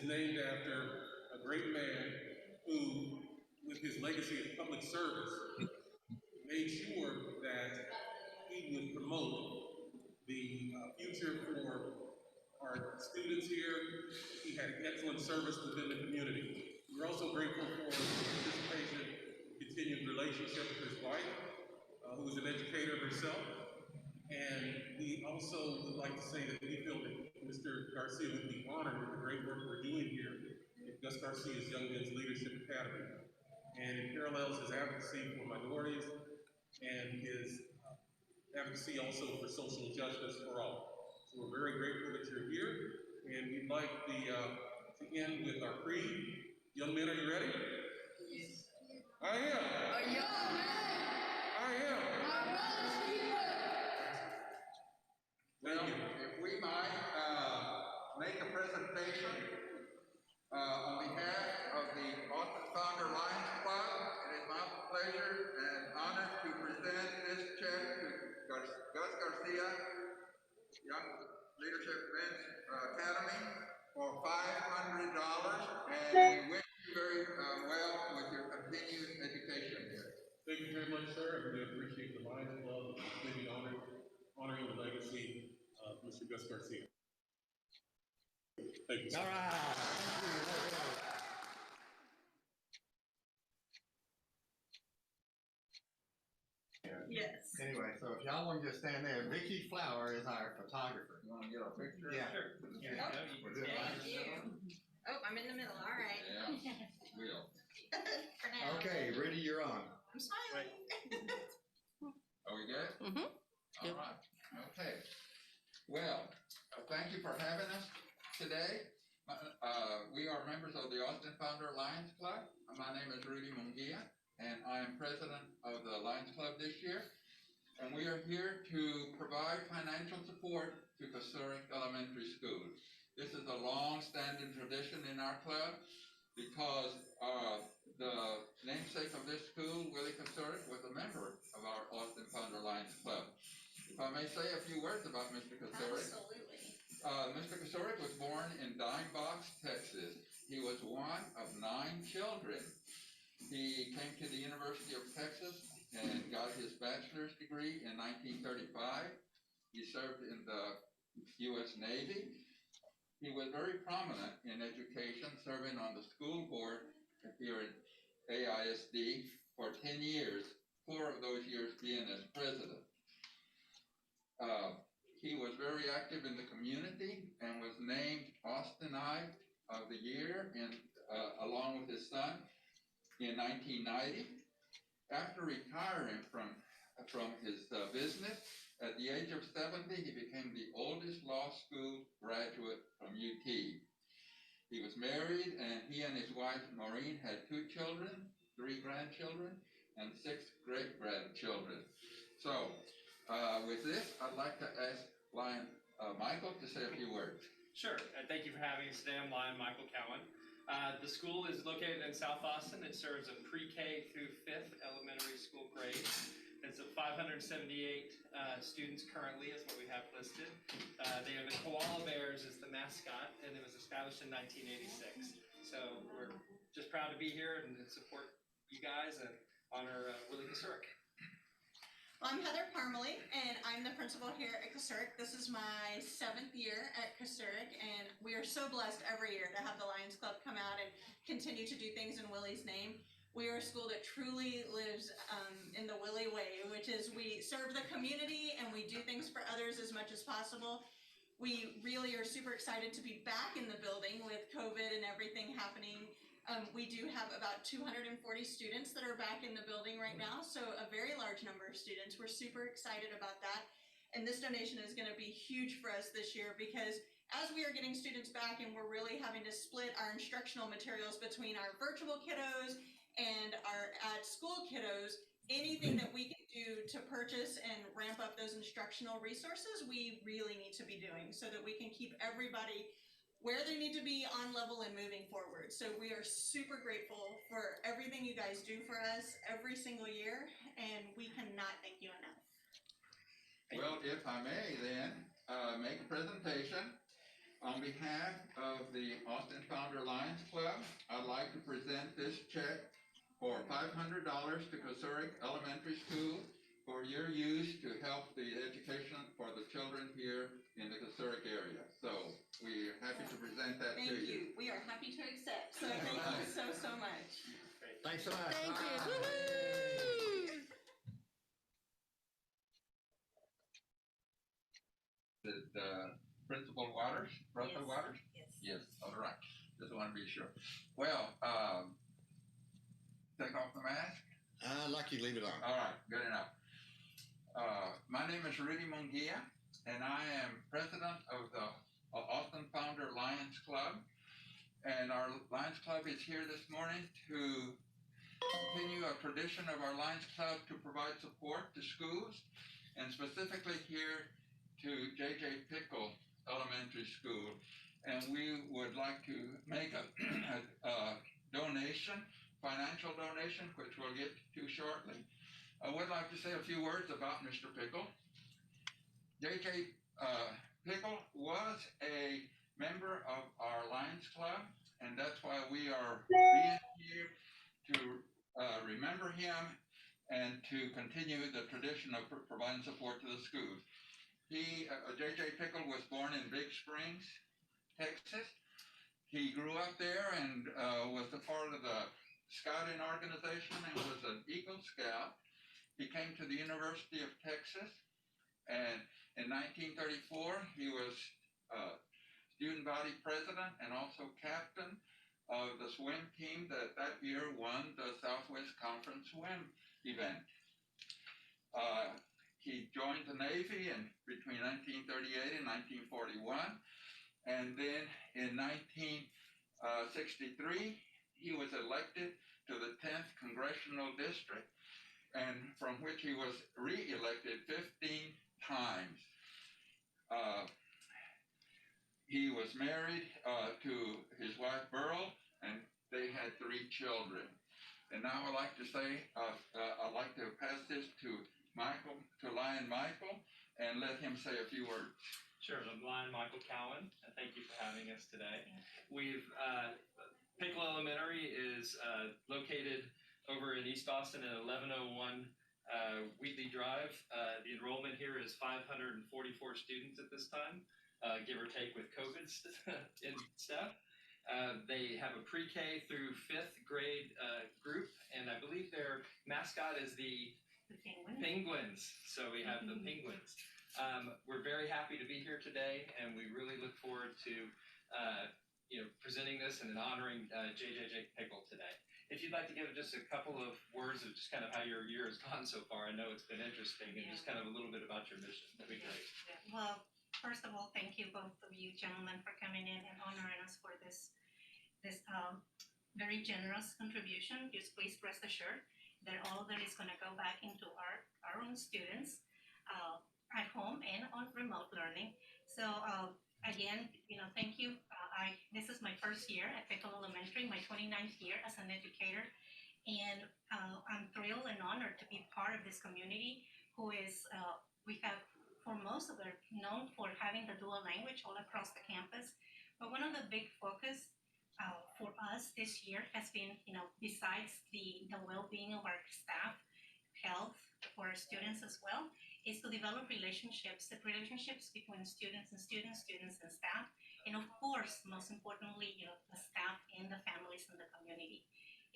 is named after a great man who, with his legacy of public service, made sure that he would promote the future for our students here. He had excellent service within the community. We're also grateful for his participation, continued relationship with his wife, who is an educator herself. And we also would like to say that we feel that Mr. Garcia would be honored with the great work we're doing here at Gus Garcia's Young Men's Leadership Academy. And it parallels his advocacy for minorities and his advocacy also for social justice for all. So we're very grateful that you're here, and we'd like to end with our creed. Young men, are you ready? Yes. I am. A young man. I am. My brother's keeper. Well, if we might make a presentation on behalf of the Austin Founder Lions Club, it is my pleasure and honor to present this check to Gus Garcia, Young Leadership Men's Academy, for $500, and we wish you very well with your continued education here. Thank you very much, sir, and we appreciate the Lions Club completely honoring the legacy of Mr. Gus Garcia. Thank you, sir. All right. Yes. Anyway, so if y'all want to just stand there, Vicky Flower is our photographer. You want to get a picture? Yeah. Sure. Thank you. Oh, I'm in the middle. All right. Yeah. Will. For now. Okay, Rudy, you're on. I'm smiling. Are we good? Mm-hmm. All right. Okay. Well, thank you for having us today. We are members of the Austin Founder Lions Club. My name is Rudy Munguia, and I am president of the Lions Club this year. And we are here to provide financial support to Kasurik Elementary School. This is a long-standing tradition in our club because the namesake of this school, Willie Kasurik, was a member of our Austin Founder Lions Club. If I may say a few words about Mr. Kasurik. Absolutely. Mr. Kasurik was born in Dime Box, Texas. He was one of 9 children. He came to the University of Texas and got his bachelor's degree in 1935. He served in the U.S. Navy. He was very prominent in education, serving on the school board here at AISD for 10 years, 4 of those years being as president. He was very active in the community and was named Austinite of the Year along with his son in 1990. After retiring from his business, at the age of 70, he became the oldest law school graduate from UT. He was married, and he and his wife, Maureen, had 2 children, 3 grandchildren, and 6 great-grandchildren. So, with this, I'd like to ask Lion Michael to say a few words. Sure, and thank you for having us today. I'm Lion Michael Cowan. The school is located in South Austin. It serves a pre-K through 5th elementary school grade. It's 578 students currently is what we have listed. They have the koala bears as the mascot, and it was established in 1986. So we're just proud to be here and support you guys and honor Willie Kasurik. Well, I'm Heather Parmalee, and I'm the principal here at Kasurik. This is my 7th year at Kasurik, and we are so blessed every year to have the Lions Club come out and continue to do things in Willie's name. We are a school that truly lives in the Willie way, which is we serve the community and we do things for others as much as possible. We really are super excited to be back in the building with COVID and everything happening. We do have about 240 students that are back in the building right now, so a very large number of students. We're super excited about that, and this donation is going to be huge for us this year because as we are getting students back and we're really having to split our instructional materials between our virtual kiddos and our at-school kiddos, anything that we can do to purchase and ramp up those instructional resources, we really need to be doing so that we can keep everybody where they need to be on level and moving forward. So we are super grateful for everything you guys do for us every single year, and we cannot thank you enough. Well, if I may then make a presentation. On behalf of the Austin Founder Lions Club, I'd like to present this check for $500 to Kosuric Elementary School for your use to help the education for the children here in the Kosuric area. So we're happy to present that to Thank you. you. We are happy to accept. So thank you so much. Thanks so much. Thank you. Bye. Woohoo! Principal Waters, Russell Yes. Waters? Yes. Yes, all right. Just want to be sure. Well, take off the mask. I'd like you to leave it on. All right, good enough. My name is Rudy Munguia, and I am president of the Austin Founder Lions Club. And our Lions Club is here this morning to continue a tradition of our Lions Club to provide support to schools, and specifically here to J.J. Pickle Elementary School. And we would like to make a donation, financial donation, which we'll get to shortly. I would like to say a few words about Mr. Pickle. J.J. Pickle was a member of our Lions Club, and that's why we are being here to remember him and to continue the tradition of providing support to the schools. J.J. Pickle was born in Big Springs, Texas. He grew up there and was a part of the scouting organization and was an Eagle Scout. He came to the University of Texas, and in 1934, he was student body president and also captain of the swim team that year won the Southwest Conference swim event. He joined the Navy between 1938 and 1941, and then in 1963, he was elected to the 10th Congressional District, and from which he was re-elected 15 times. He was married to his wife Burl, and they had 3 children. And now I'd like to say, I'd like to pass this to Lion Michael, and let him say a few words. Sure, I'm Lion Michael Cowan. Thank you for having us today. Pickle Elementary is located over in East Austin at 1101 Wheatley Drive. The enrollment here is 544 students at this time, give or take with COVID and stuff. They have a pre-K through 5th grade group, and I believe their mascot is the Penguins. So we have the Penguins. We're very happy to be here today, and we really look forward to presenting this and honoring J.J. Pickle today. If you'd like to give just a couple of words of just kind of how your year has gone so far, I know it's been interesting, and just kind of a little bit about your mission, that'd be great. Well, first of all, thank you both of you gentlemen for coming in and honoring us for this very generous contribution. Just please rest assured that all of that is going to go back into our own students at home and on remote learning. So again, thank you. This is my first year at Pickle Elementary, my 29th year as an educator, and I'm thrilled and honored to be part of this community who is, we have, for most of them, known for having the dual language all across the campus. But one of the big focus for us this year has been, besides the well-being of our staff, health for our students as well, is to develop relationships between students and staff, and of course, most importantly, the staff and the families in the community.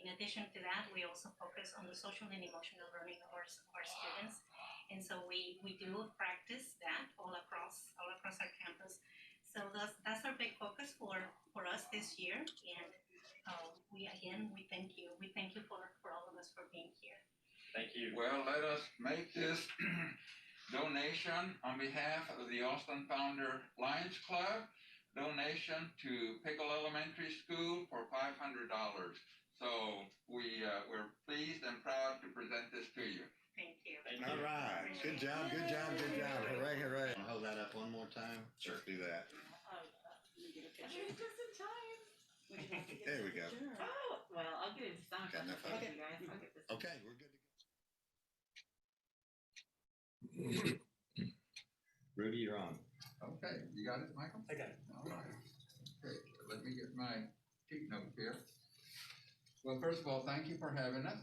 In addition to that, we also focus on the social and emotional learning of our students, and so we do practice that all across our campus. So that's our big focus for us this year, and we thank you. We thank you for all of us for being here. Thank you. Well, let us make this donation on behalf of the Austin Founder Lions Club, donation to Pickle Elementary School for $500. So we're pleased and proud to present this to you. Thank you. Thank you. All right. Good job. Hooray, hooray. I'll hold that up one more time. Sure. Let's do that. Just in time. There we go. Oh, well, I'll get it signed. Got enough of Thank it? you guys. I'll get this. Okay, we're good to go. Rudy, you're on. Okay, you got it, Michael? I got it. All right. let me get my sheet notes here. Well, first of all, thank you for having us.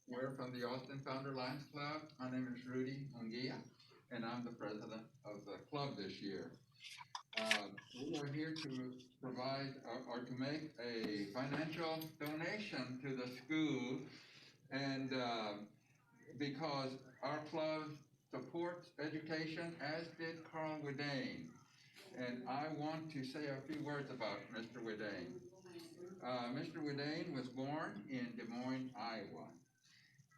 We're from the Austin Founder Lions Club. My name is Rudy Munguia, and I'm the president of the club this year. We are here to provide or to make a financial donation to the school, and because our club supports education, as did Carl Widane. And I want to say a few words about Mr. Widane. Mr. Widane was born in Des Moines, Iowa.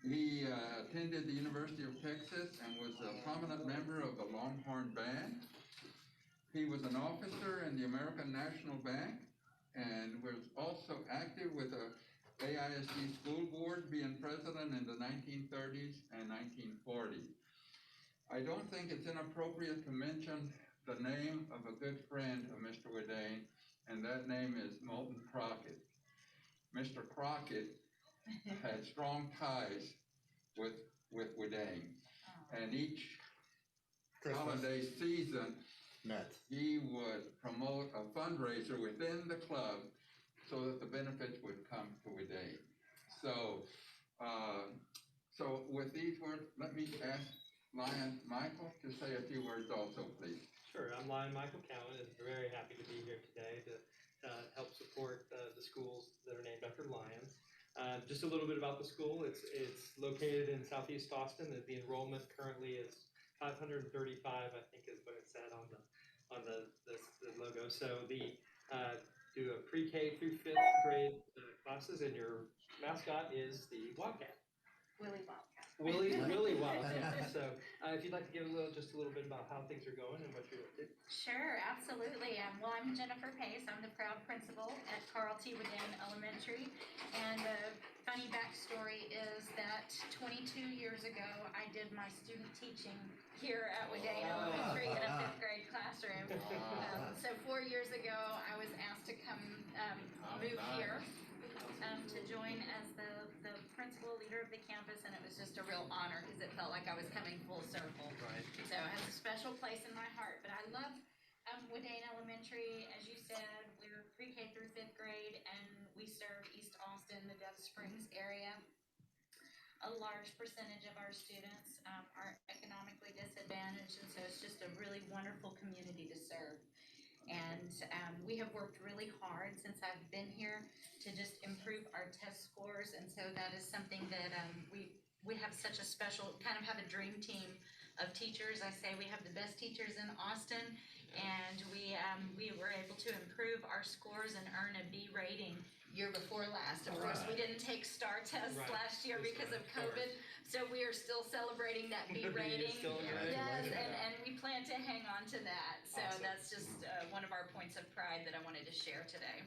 He attended the University of Texas and was a prominent member of the Longhorn Band. He was an officer in the American National Bank and was also active with the AISD school board, being president in the 1930s and 1940s. I don't think it's inappropriate to mention the name of a good friend of Mr. Widane, and that name is Moulton Crockett. Mr. Crockett had strong ties with Widane, and each holiday season, he would promote a fundraiser within the club so that the benefits would come to Widane. So, so with these words, let me ask Lion Michael to say a few words also, please. Sure, I'm Lion Michael Cowan, and very happy to be here today to help support the schools that are named after lions. Just a little bit about the school. It's located in Southeast Austin. The enrollment currently is 535, I think, is what it said on the logo. So the do a pre-K through 5th grade classes, and your mascot is the Wildcat. Willie Wildcat. Willie Wildcat. So if you'd like to give just a little bit about how things are going and what you're up to. Sure, absolutely. Well, I'm Jennifer Pace. I'm the proud principal at Carl T. Widane Elementary. And the funny backstory is that 22 years ago, I did my student teaching here at Widane Elementary in a 5th grade classroom. So 4 years ago, I was asked to come move here to join as the principal leader of the campus, and it was just a real honor because it felt like I was coming full circle. Right. So it has a special place in my heart. But I love Widane Elementary. As you said, we're pre-K through 5th grade, and we serve East Austin, the Dove Springs area. A large percentage of our students are economically disadvantaged, and so it's just a really wonderful community to serve. And we have worked really hard since I've been here to just improve our test scores, and so that is something that we have such a special, kind of have a dream team of teachers. I say we have the best teachers in Austin, and we were able to improve our scores and earn a B rating year before last. Of course, we didn't take STAR tests last year because of COVID, so we are still celebrating that B rating. Yes, and we plan to hang on to that. So that's just one of our points of pride that I wanted to share today.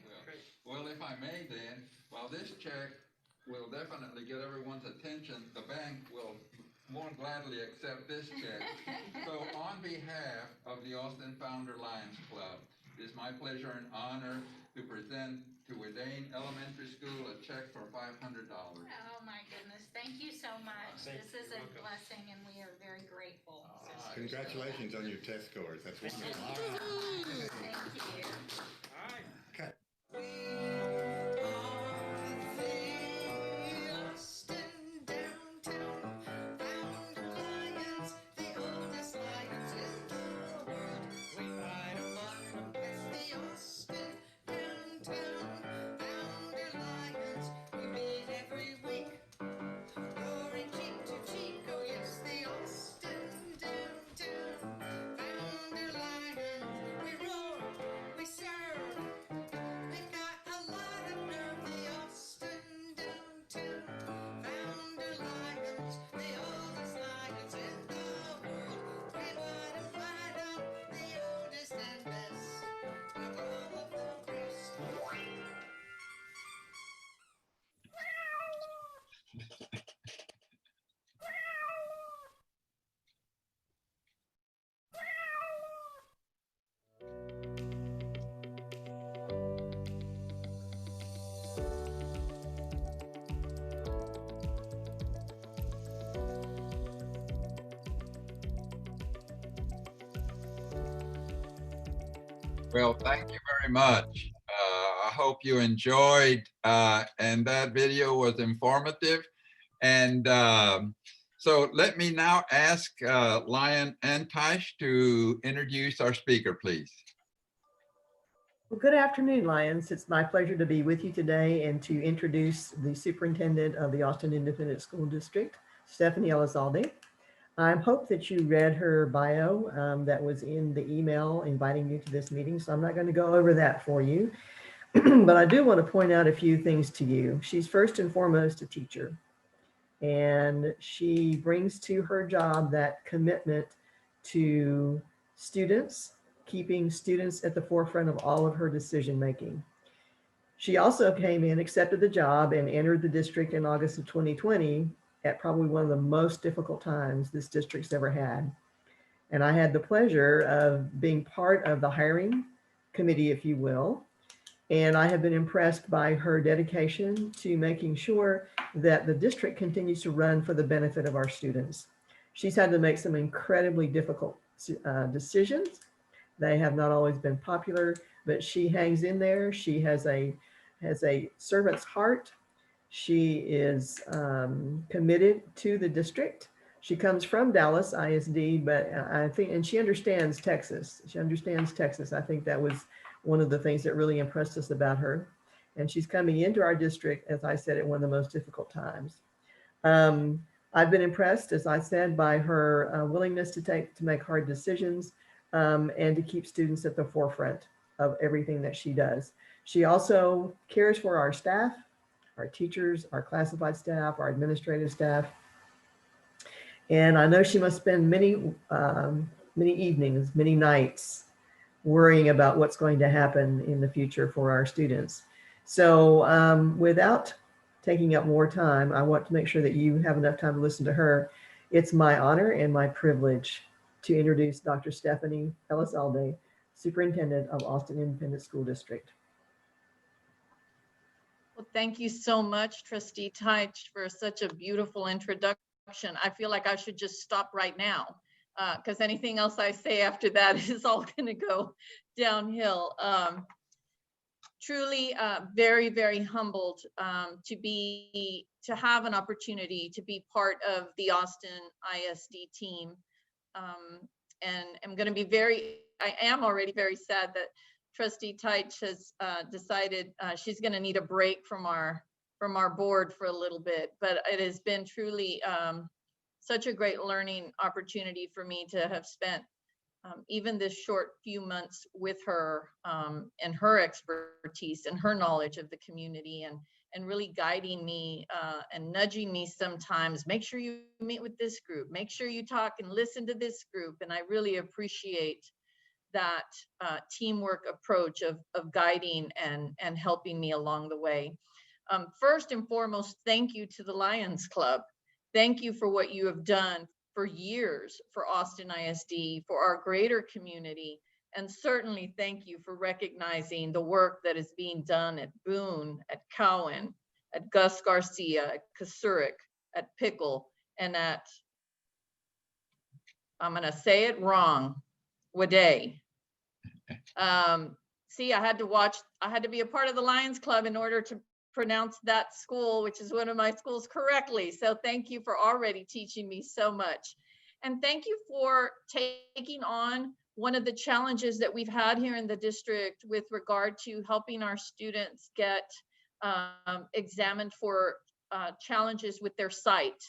Well, if I may then, while this check will definitely get everyone's attention, the bank will more gladly accept this check. So on behalf of the Austin Founder Lions Club, it is my pleasure and honor to present to Widane Elementary School a check for $500. Oh my goodness, thank you so much. This is a blessing, and we are very grateful. Congratulations on your test scores. That's wonderful. Thank you. All right. Okay. Well, thank you very much. I hope you enjoyed, and that video was informative. And so let me now ask Lion and Tish to introduce our speaker, please. Well, good afternoon, Lions. It's my pleasure to be with you today and to introduce the superintendent of the Austin Independent School District, Stephanie Elizalde. I hope that you read her bio that was in the email inviting you to this meeting, so I'm not going to go over that for you. But I do want to point out a few things to you. She's first and foremost a teacher, and she brings to her job that commitment to students, keeping students at the forefront of all of her decision making. She also came in, accepted the job, and entered the district in August of 2020 at probably one of the most difficult times this district's ever had. And I had the pleasure of being part of the hiring committee, if you will. And I have been impressed by her dedication to making sure that the district continues to run for the benefit of our students. She's had to make some incredibly difficult decisions. They have not always been popular, but she hangs in there. She has a servant's heart. She is committed to the district. She comes from Dallas ISD, but I think, and she understands Texas. She understands Texas. I think that was one of the things that really impressed us about her. And she's coming into our district, as I said, at one of the most difficult times. I've been impressed, as I said, by her willingness to make hard decisions and to keep students at the forefront of everything that she does. She also cares for our staff, our teachers, our classified staff, our administrative staff. And I know she must spend many evenings, many nights worrying about what's going to happen in the future for our students. So without taking up more time, I want to make sure that you have enough time to listen to her. It's my honor and my privilege to introduce Dr. Stephanie Elizalde, Superintendent of Austin Independent School District. Well, thank you so much, Trustee Teich, for such a beautiful introduction. I feel like I should just stop right now because anything else I say after that is all going to go downhill. Truly very, very humbled to have an opportunity to be part of the Austin ISD team. And I'm going to be I am already very sad that Trustee Teich has decided she's going to need a break from our board for a little bit, but it has been truly such a great learning opportunity for me to have spent even this short few months with her and her expertise and her knowledge of the community and really guiding me and nudging me sometimes. Make sure you meet with this group, make sure you talk and listen to this group. And I really appreciate that teamwork approach of guiding and helping me along the way. First and foremost, thank you to the Lions Club. Thank you for what you have done for years for Austin ISD, for our greater community. And certainly thank you for recognizing the work that is being done at Boone, at Cowan, at Gus Garcia, at Kasurik, at Pickle, and at, I'm gonna say it wrong, Waday. See, I had to be a part of the Lions Club in order to pronounce that school, which is one of my schools, correctly. So thank you for already teaching me so much. And thank you for taking on one of the challenges that we've had here in the district with regard to helping our students get examined for challenges with their sight.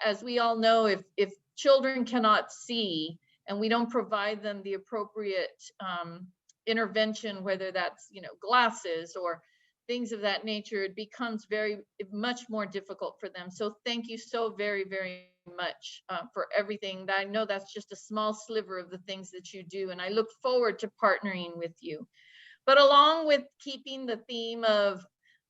As we all know, if children cannot see and we don't provide them the appropriate intervention, whether that's glasses or things of that nature, it becomes much more difficult for them. So thank you so very, very much for everything. I know that's just a small sliver of the things that you do, and I look forward to partnering with you. But along with keeping the theme of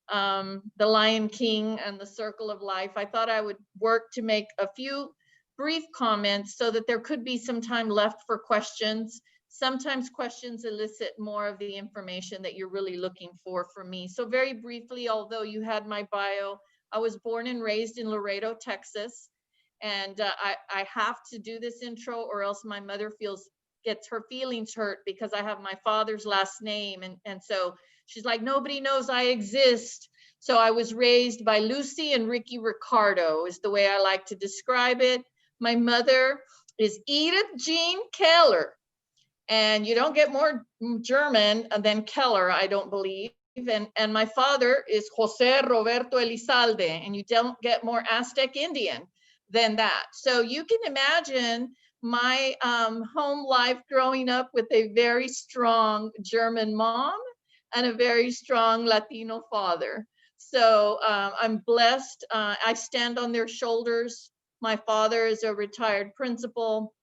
the Lion King and the circle of life, I thought I would work to make a few brief comments so that there could be some time left for questions. Sometimes questions elicit more of the information that you're really looking for from me. So very briefly, although you had my bio, I was born and raised in Laredo, Texas. And I have to do this intro or else my mother gets her feelings hurt because I have my father's last name. And so She's like, nobody knows I exist. So I was raised by Lucy and Ricky Ricardo is the way I like to describe it. My mother is Edith Jean Keller. And you don't get more German than Keller, I don't believe. And my father is Jose Roberto Elizalde, and you don't get more Aztec Indian than that. So you can imagine my home life growing up with a very strong German mom and a very strong Latino father. So I'm blessed. I stand on their shoulders. My father is a retired principal.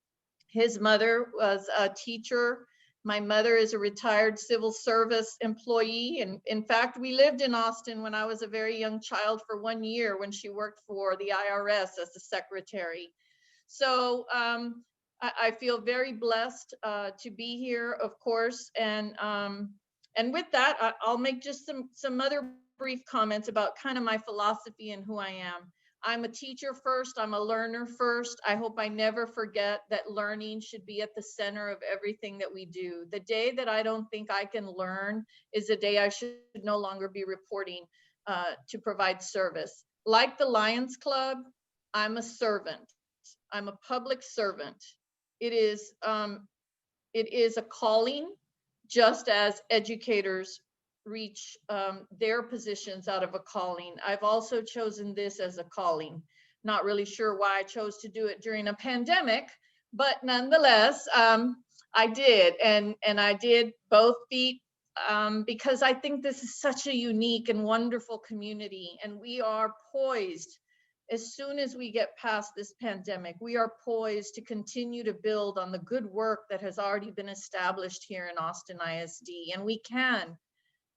His mother was a teacher. My mother is a retired civil service employee. And in fact, we lived in Austin when I was a very young child for 1 year when she worked for the IRS as a secretary. So I feel very blessed to be here, of course. And with that, I'll make just some other brief comments about kind of my philosophy and who I am. I'm a teacher first, I'm a learner first. I hope I never forget that learning should be at the center of everything that we do. The day that I don't think I can learn is the day I should no longer be reporting to provide service. Like the Lions Club, I'm a servant. I'm a public servant. It is a calling, just as educators reach their positions out of a calling. I've also chosen this as a calling. Not really sure why I chose to do it during a pandemic, but nonetheless, I did. And I did both feet because I think this is such a unique and wonderful community. And we are poised, as soon as we get past this pandemic, we are poised to continue to build on the good work that has already been established here in Austin ISD. And we can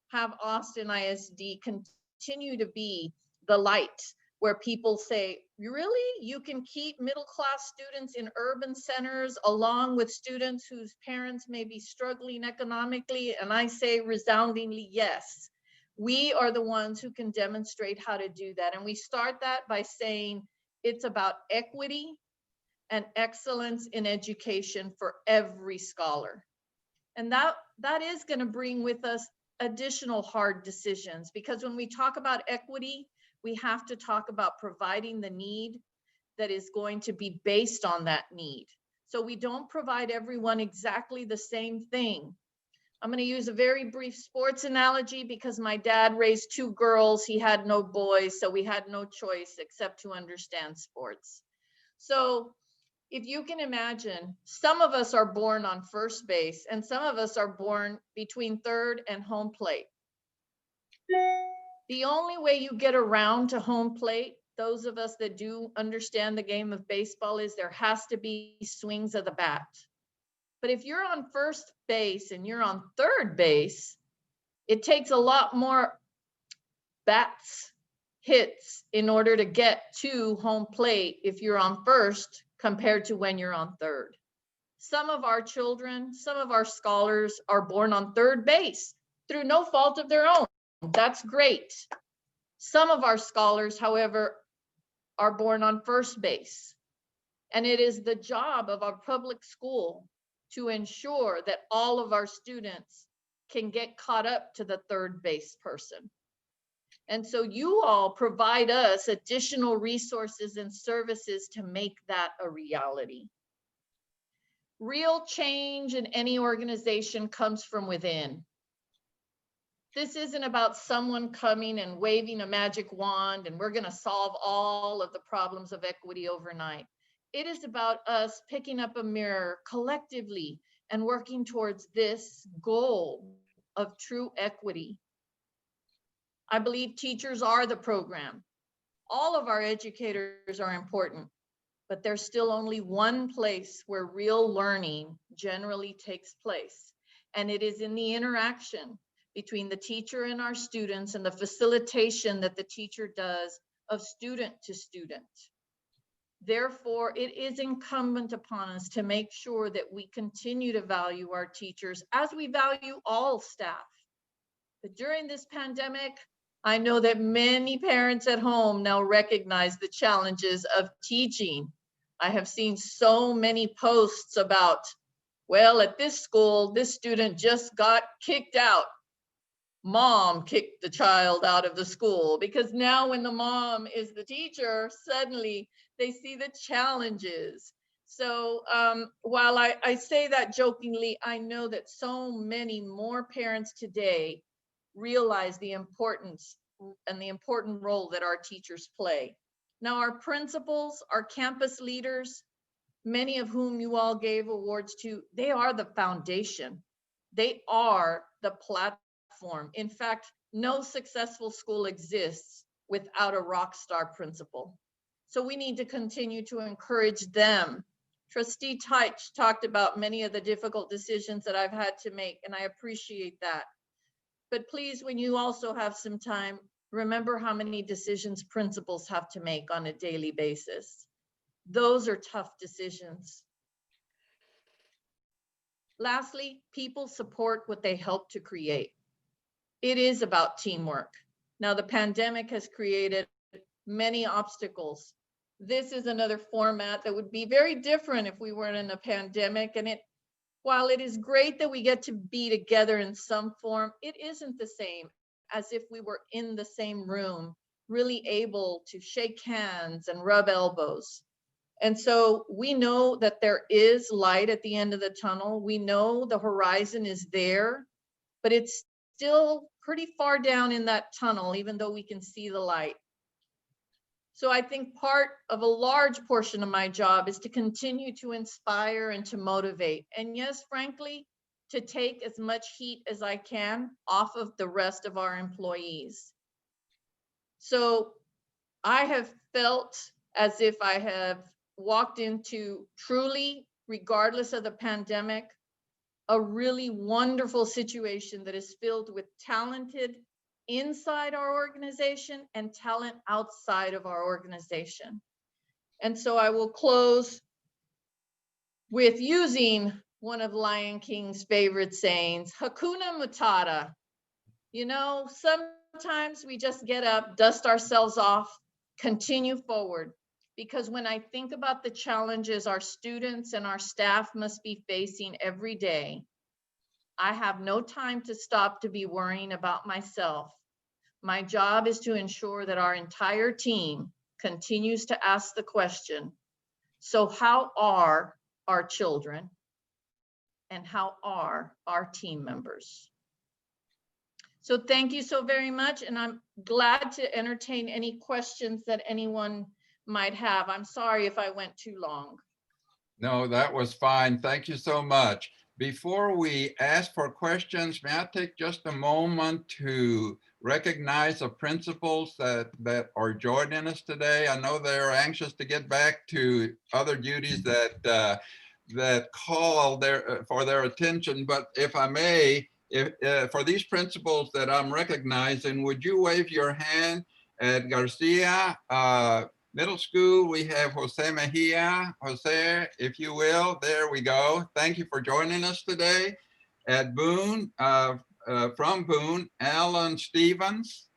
have Austin ISD continue to be the light where people say, really, you can keep middle-class students in urban centers along with students whose parents may be struggling economically? And I say resoundingly, yes. We are the ones who can demonstrate how to do that. And we start that by saying it's about equity and excellence in education for every scholar. And that is going to bring with us additional hard decisions, because when we talk about equity, we have to talk about providing the need that is going to be based on that need. So we don't provide everyone exactly the same thing. I'm going to use a very brief sports analogy because my dad raised 2 girls. He had no boys, so we had no choice except to understand sports. So if you can imagine, some of us are born on first base and some of us are born between third and home plate. The only way you get around to home plate, those of us that do understand the game of baseball, is there has to be swings of the bat. But if you're on first base and you're on third base, it takes a lot more bats, hits in order to get to home plate if you're on first compared to when you're on third. Some of our children, some of our scholars are born on third base through no fault of their own. That's great. Some of our scholars, however, are born on first base. And it is the job of our public school to ensure that all of our students can get caught up to the third base person. And so you all provide us additional resources and services to make that a reality. Real change in any organization comes from within. This isn't about someone coming and waving a magic wand and we're going to solve all of the problems of equity overnight. It is about us picking up a mirror collectively and working towards this goal of true equity. I believe teachers are the program. All of our educators are important, but there's still only one place where real learning generally takes place. And it is in the interaction between the teacher and our students and the facilitation that the teacher does of student to student. Therefore, it is incumbent upon us to make sure that we continue to value our teachers as we value all staff. But during this pandemic, I know that many parents at home now recognize the challenges of teaching. I have seen so many posts about, well, at this school, this student just got kicked out. mom kicked the child out of the school, because now when the mom is the teacher, suddenly they see the challenges. So while I say that jokingly, I know that so many more parents today realize the importance and the important role that our teachers play. Now, our principals, our campus leaders, many of whom you all gave awards to, they are the foundation. They are the platform. In fact, no successful school exists without a rock star principal. So we need to continue to encourage them. Trustee Teich talked about many of the difficult decisions that I've had to make, and I appreciate that. But please, when you also have some time, remember how many decisions principals have to make on a daily basis. Those are tough decisions. Lastly, people support what they help to create. It is about teamwork. Now, the pandemic has created many obstacles. This is another format that would be very different if we weren't in a pandemic. And while it is great that we get to be together in some form, it isn't the same as if we were in the same room, really able to shake hands and rub elbows. And so we know that there is light at the end of the tunnel. We know the horizon is there, but it's still pretty far down in that tunnel, even though we can see the light. So I think part of a large portion of my job is to continue to inspire and to motivate. And yes, frankly, to take as much heat as I can off of the rest of our employees. So I have felt as if I have walked into, truly, regardless of the pandemic, a really wonderful situation that is filled with talented inside our organization and talent outside of our organization. And so I will close with using one of Lion King's favorite sayings, Hakuna Matata. You know, sometimes we just get up, dust ourselves off, continue forward. Because when I think about the challenges our students and our staff must be facing every day, I have no time to stop to be worrying about myself. My job is to ensure that our entire team continues to ask the question, so how are our children and how are our team members? So thank you so very much, and I'm glad to entertain any questions that anyone might have. I'm sorry if I went too long. No, that was fine. Thank you so much. Before we ask for questions, may I take just a moment to recognize the principals that are joining us today? I know they're anxious to get back to other duties that call for their attention. But if I may, for these principals that I'm recognizing, would you wave your hand? At Garcia Middle School, we have Jose Mejia. Jose, if you will, there we go. Thank you for joining us today. At Boone, from Boone, Alan Stevens.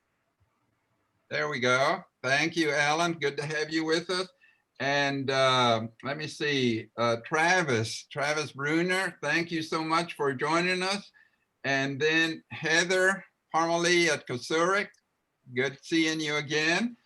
There we go. Thank you, Alan. Good to have you with us. And let me see, Travis Bruner, thank you so much for joining us. And then Heather Parmalee at Kasurik, good seeing you again.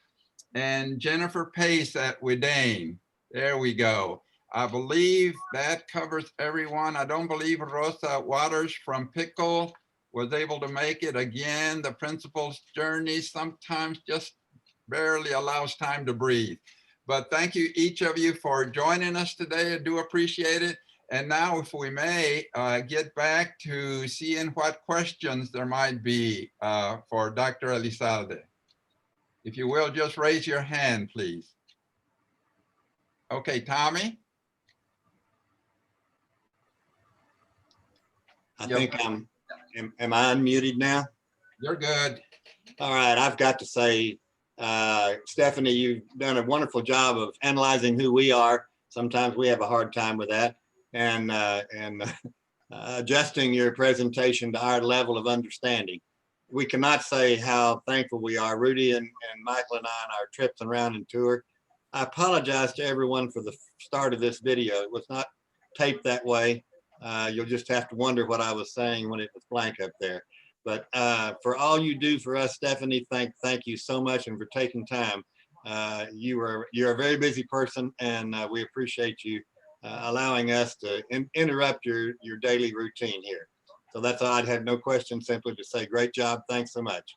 And Jennifer Pace at Widane. There we go. I believe that covers everyone. I don't believe Rosa Waters from Pickle was able to make it. Again, the principal's journey sometimes just barely allows time to breathe. But thank you, each of you, for joining us today. I do appreciate it. And now, if we may, get back to seeing what questions there might be for Dr. Elizalde. If you will, just raise your hand, please. Okay, Tommy? I think am I unmuted now? You're good. All right, I've got to say, Stephanie, you've done a wonderful job of analyzing who we are. Sometimes we have a hard time with that, and adjusting your presentation to our level of understanding. We cannot say how thankful we are, Rudy and Michael and I, on our trips around and tour. I apologize to everyone for the start of this video. It was not taped that way. You'll just have to wonder what I was saying when it was blank up there. But for all you do for us, Stephanie, thank you so much, and for taking time. You're a very busy person, and we appreciate you allowing us to interrupt your daily routine here. So that's all. I'd have no question, simply to say great job. Thanks so much.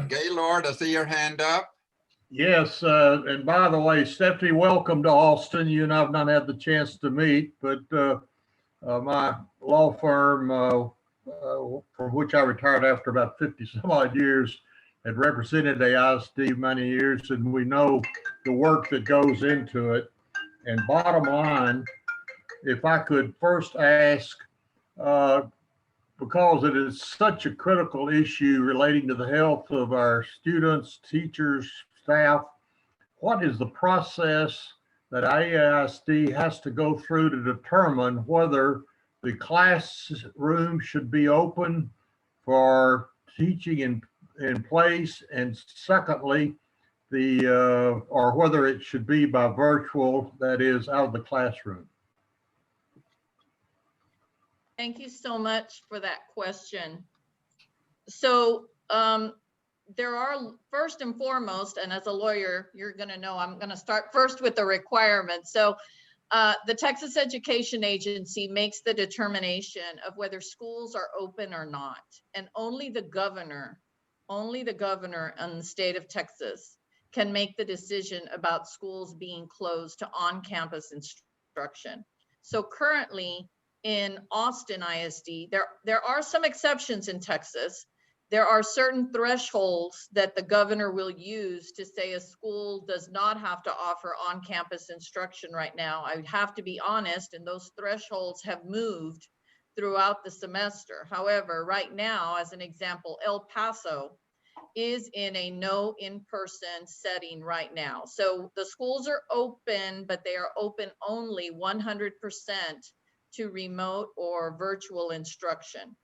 Gaylord, I see your hand up. Yes, and by the way, Stephanie, welcome to Austin. You and I've not had the chance to meet, but my law firm, from which I retired after about 50 some odd years, had represented AISD many years, and we know the work that goes into it. And bottom line, if I could first ask, because it is such a critical issue relating to the health of our students, teachers, staff, what is the process that AISD has to go through to determine whether the classroom should be open for teaching in place, and secondly, or whether it should be by virtual, that is out of the classroom? Thank you so much for that question. So there are, first and foremost, and as a lawyer, you're going to know, I'm going to start first with the requirements. So the Texas Education Agency makes the determination of whether schools are open or not. And only the governor in the state of Texas can make the decision about schools being closed to on-campus instruction. So currently in Austin ISD, there are some exceptions in Texas. There are certain thresholds that the governor will use to say a school does not have to offer on-campus instruction right now. I have to be honest, and those thresholds have moved throughout the semester. However, right now, as an example, El Paso is in a no in-person setting right now. So the schools are open, but they are open only 100% to remote or virtual instruction.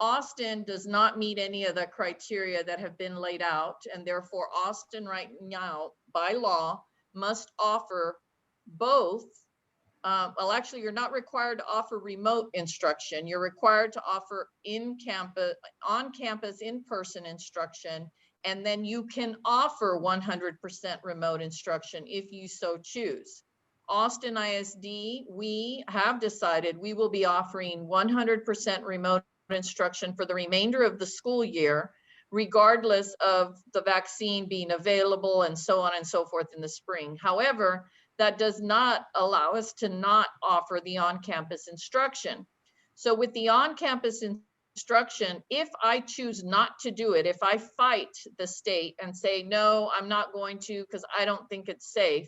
Austin does not meet any of the criteria that have been laid out, and therefore Austin right now, by law, must offer both. Well, actually, you're not required to offer remote instruction. You're required to offer on-campus, in-person instruction, and then you can offer 100% remote instruction if you so choose. Austin ISD, we have decided we will be offering 100% remote instruction for the remainder of the school year, regardless of the vaccine being available and so on and so forth in the spring. However, that does not allow us to not offer the on-campus instruction. So with the on-campus instruction, if I choose not to do it, if I fight the state and say, no, I'm not going to because I don't think it's safe,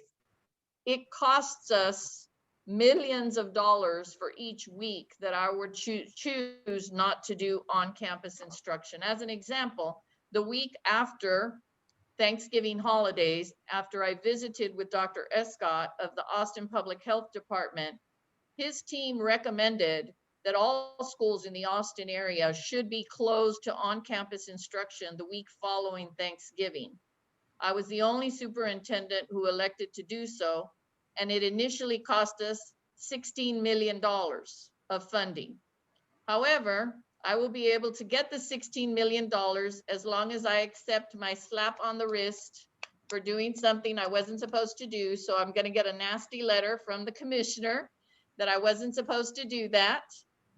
it costs us millions of dollars for each week that I would choose not to do on-campus instruction. As an example, the week after Thanksgiving holidays, after I visited with Dr. Escott of the Austin Public Health Department, his team recommended that all schools in the Austin area should be closed to on-campus instruction the week following Thanksgiving. I was the only superintendent who elected to do so, and it initially cost us $16 million of funding. However, I will be able to get the $16 million as long as I accept my slap on the wrist for doing something I wasn't supposed to do. So I'm going to get a nasty letter from the commissioner that I wasn't supposed to do that.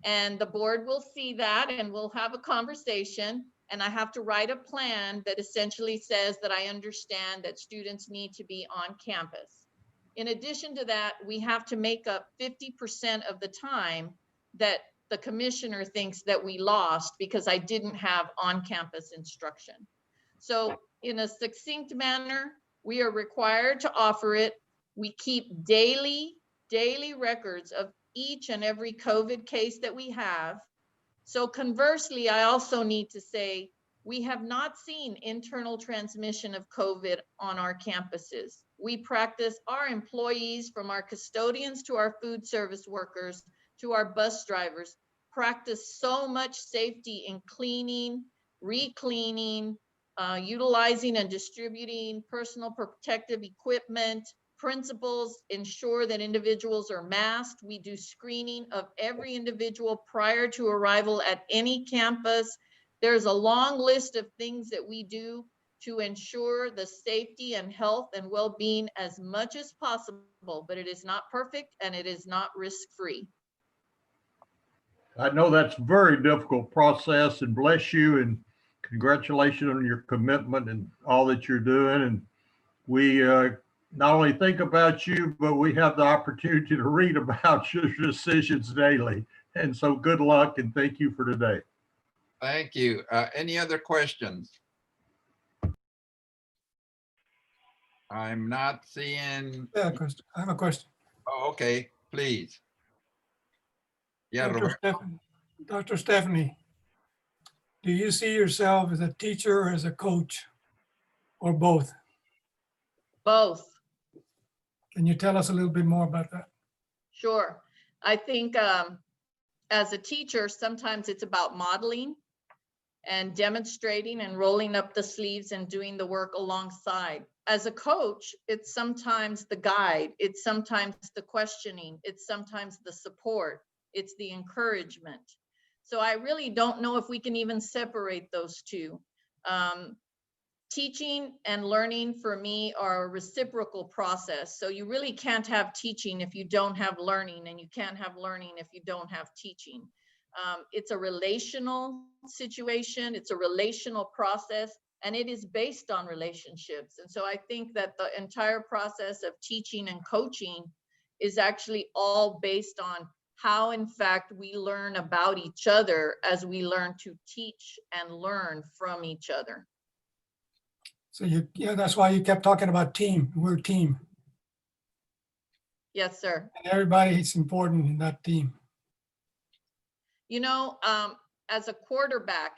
And the board will see that and we'll have a conversation. And I have to write a plan that essentially says that I understand that students need to be on campus. In addition to that, we have to make up 50% of the time that the commissioner thinks that we lost because I didn't have on-campus instruction. So in a succinct manner, we are required to offer it. We keep daily records of each and every COVID case that we have. So conversely, I also need to say, we have not seen internal transmission of COVID on our campuses. We practice our employees, from our custodians to our food service workers, to our bus drivers, practice so much safety in cleaning, re-cleaning, utilizing and distributing personal protective equipment, principals ensure that individuals are masked. We do screening of every individual prior to arrival at any campus. There's a long list of things that we do to ensure the safety and health and well-being as much as possible, but it is not perfect and it is not risk-free. I know that's a very difficult process, and bless you and congratulations on your commitment and all that you're doing. And we not only think about you, but we have the opportunity to read about your decisions daily. And so good luck and thank you for today. Thank you. Any other questions? I'm not seeing. Yeah, I have a question. Oh, okay, please. Yeah, Roberto. Dr. Stephanie, do you see yourself as a teacher or as a coach or both? Both. Can you tell us a little bit more about that? Sure. I think as a teacher, sometimes it's about modeling and demonstrating and rolling up the sleeves and doing the work alongside. As a coach, it's sometimes the guide, it's sometimes the questioning, it's sometimes the support, it's the encouragement. So I really don't know if we can even separate those two. Teaching and learning for me are a reciprocal process. So you really can't have teaching if you don't have learning, and you can't have learning if you don't have teaching. It's a relational situation, it's a relational process, and it is based on relationships. And so I think that the entire process of teaching and coaching is actually all based on how, in fact, we learn about each other as we learn to teach and learn from each other. So yeah, that's why you kept talking about team. We're a team. Yes, sir. And everybody is important in that team. You know, as a quarterback,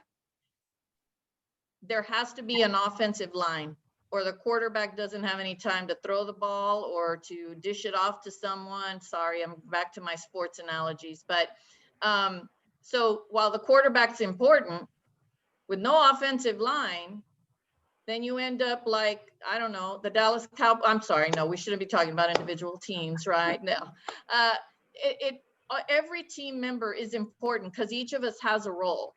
there has to be an offensive line, or the quarterback doesn't have any time to throw the ball or to dish it off to someone. Sorry, I'm back to my sports analogies. But so while the quarterback's important, with no offensive line, then you end up like, I don't know, the Dallas Cowboys. I'm sorry, no, we shouldn't be talking about individual teams, right? No. Every team member is important because each of us has a role.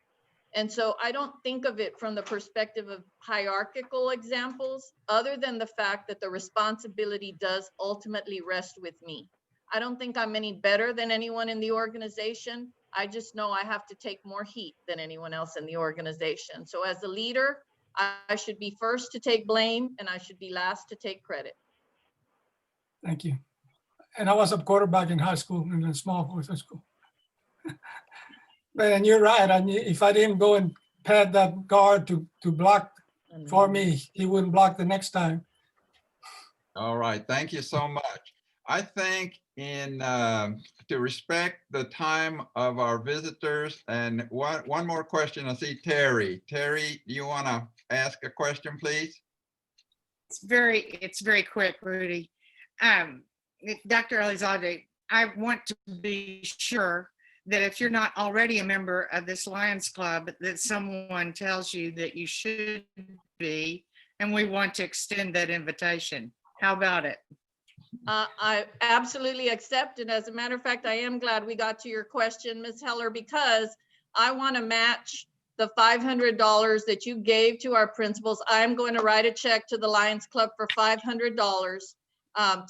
And so I don't think of it from the perspective of hierarchical examples, other than the fact that the responsibility does ultimately rest with me. I don't think I'm any better than anyone in the organization. I just know I have to take more heat than anyone else in the organization. So as a leader, I should be first to take blame and I should be last to take credit. Thank you. And I was a quarterback in high school, in a small high school. And you're right. I mean, if I didn't go and pad that guard to block for me, he wouldn't block the next time. All right, thank you so much. I think to respect the time of our visitors, and one more question. I see Terry. Terry, do you want to ask a question, please? It's very quick, Rudy. Dr. Elizalde, I want to be sure that if you're not already a member of this Lions Club, that someone tells you that you should be, and we want to extend that invitation. How about it? I absolutely accept it. As a matter of fact, I am glad we got to your question, Ms. Heller, because I want to match the $500 that you gave to our principals. I'm going to write a check to the Lions Club for $500.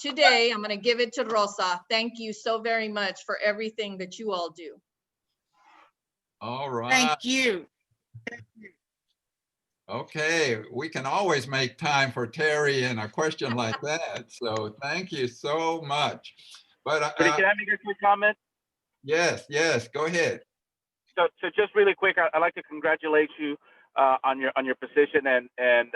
Today, I'm going to give it to Rosa. Thank you so very much for everything that you all do. All right. Thank you. Okay, we can always make time for Terry and a question like that. So thank you so much. But can I make a quick comment? Yes, go ahead. So just really quick, I'd like to congratulate you on your position, and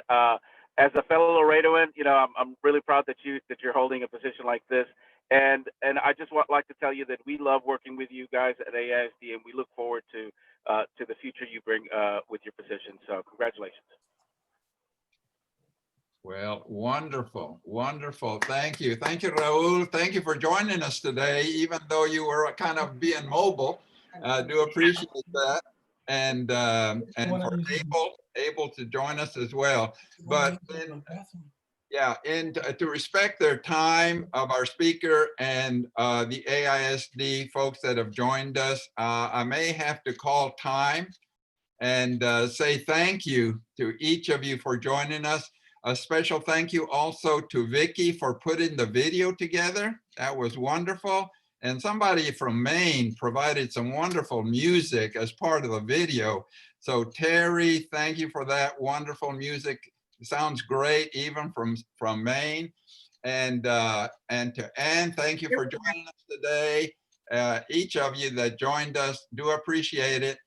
as a fellow Laredoan, you know, I'm really proud that you're holding a position like this. And I just like to tell you that we love working with you guys at AISD, and we look forward to the future you bring with your position. So congratulations. Well, wonderful, wonderful. Thank you, Raul. Thank you for joining us today, even though you were kind of being mobile. Do appreciate that, and for able to join us as well. But Yeah, and to respect their time of our speaker and the AISD folks that have joined us, I may have to call time and say thank you to each of you for joining us. A special thank you also to Vicky for putting the video together. That was wonderful. And somebody from Maine provided some wonderful music as part of the video. So Terry, thank you for that wonderful music. Sounds great, even from Maine. And to Ann, thank you for joining us today. Each of you that joined us, do appreciate it.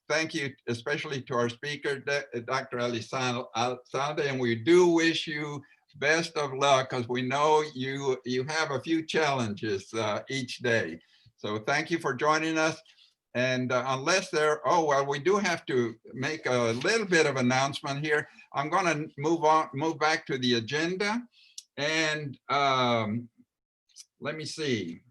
Thank you, especially to our speaker, Dr. Elizalde, and we do wish you best of luck because we know you have a few challenges each day. So thank you for joining us. And unless we do have to make a little bit of announcement here. I'm going to move back to the agenda, and let me see.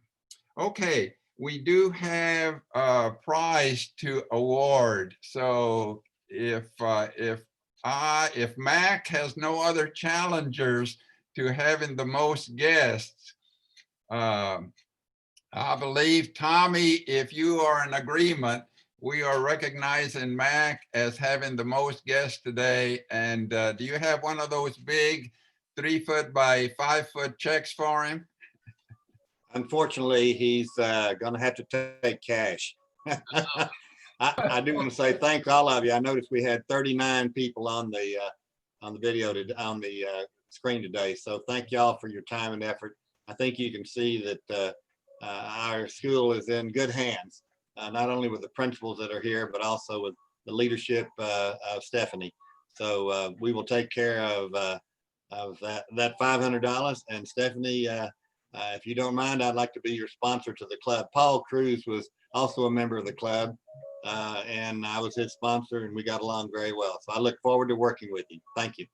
Okay, we do have a prize to award. So if Mac has no other challengers to having the most guests, I believe, Tommy, if you are in agreement, we are recognizing Mac as having the most guests today. And do you have one of those big 3-foot by 5-foot checks for him? Unfortunately, he's going to have to take cash. I do want to say thanks all of you. I noticed we had 39 people on the video on the screen today. So thank y'all for your time and effort. I think you can see that our school is in good hands, not only with the principals that are here, but also with the leadership of Stephanie. So we will take care of that $500. And Stephanie, if you don't mind, I'd like to be your sponsor to the club. Paul Cruz was also a member of the club, and I was his sponsor, and we got along very well. So I look forward to working with you. Thank you.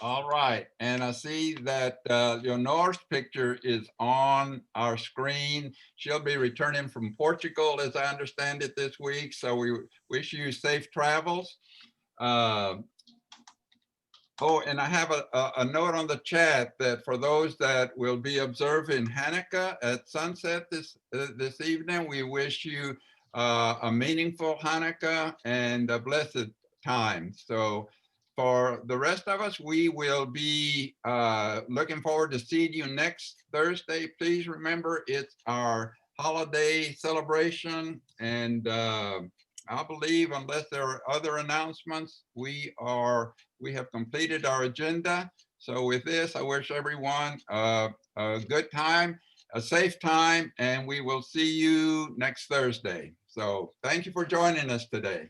All right, and I see that Leonore's picture is on our screen. She'll be returning from Portugal, as I understand it, this week. So we wish you safe travels. Oh, and I have a note on the chat that for those that will be observing Hanukkah at sunset this evening, we wish you a meaningful Hanukkah and a blessed time. So for the rest of us, we will be looking forward to seeing you next Thursday. Please remember, it's our holiday celebration, and I believe, unless there are other announcements, we have completed our agenda. So with this, I wish everyone a good time, a safe time, and we will see you next Thursday. So thank you for joining us today.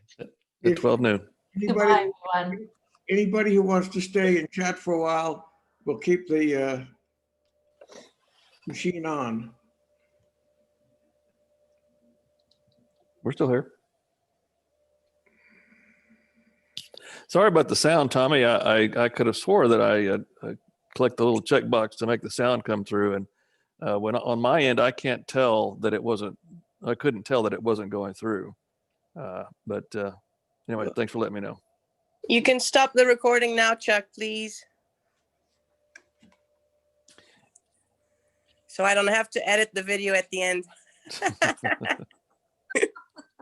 At 12 noon. Goodbye, everyone. Anybody who wants to stay and chat for a while, we'll keep the machine on. We're still here. Sorry about the sound, Tommy. I could have swore that I clicked the little checkbox to make the sound come through, and when on my end I can't tell that it wasn't. I couldn't tell that it wasn't going through. But anyway, thanks for letting me know. You can stop the recording now, Chuck, please. So I don't have to edit the video at the end.